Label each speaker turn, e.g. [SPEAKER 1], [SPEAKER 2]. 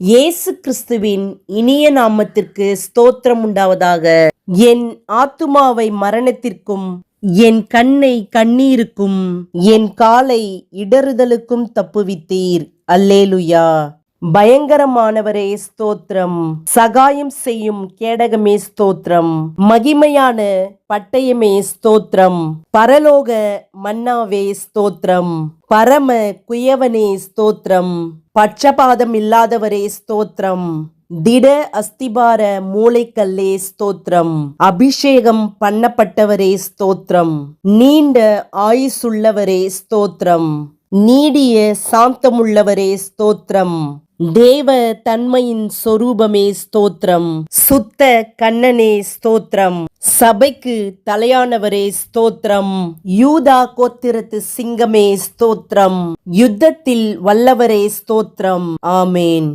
[SPEAKER 1] இயேசு கிறிஸ்துவின் இனிய நாமத்திற்கு ஸ்தோத்திரம் உண்டாவதாக. என் ஆத்துமாவை மரணத்திற்கும் என் கண்ணை கண்ணீருக்கும் என் காலை இடறுதலுக்கும் தப்புவித்தீர். அல்லேலுயா. பயங்கரமானவரே ஸ்தோத்திரம். சகாயம் செய்யும் கேடகமே ஸ்தோத்திரம். மகிமையான பட்டயமே ஸ்தோத்திரம். பரலோக மன்னாவே ஸ்தோத்திரம். பரம குயவனே ஸ்தோத்திரம். பட்சபாதம் இல்லாதவரே ஸ்தோத்திரம். திட அஸ்திபார மூளைக்கல்லே ஸ்தோத்திரம். அபிஷேகம் பண்ணப்பட்டவரே ஸ்தோத்திரம். நீண்ட ஆயுசுள்ளவரே ஸ்தோத்திரம். நீடிய சாந்தமுள்ளவரே ஸ்தோத்திரம். தேவ தன்மையின் சொரூபமே ஸ்தோத்திரம். சுத்த கண்ணனே ஸ்தோத்திரம். சபைக்கு தலையானவரே ஸ்தோத்திரம். யூதா கோத்திரத்து சிங்கமே ஸ்தோத்திரம். யுத்தத்தில் வல்லவரே ஸ்தோத்திரம். ஆமேன்.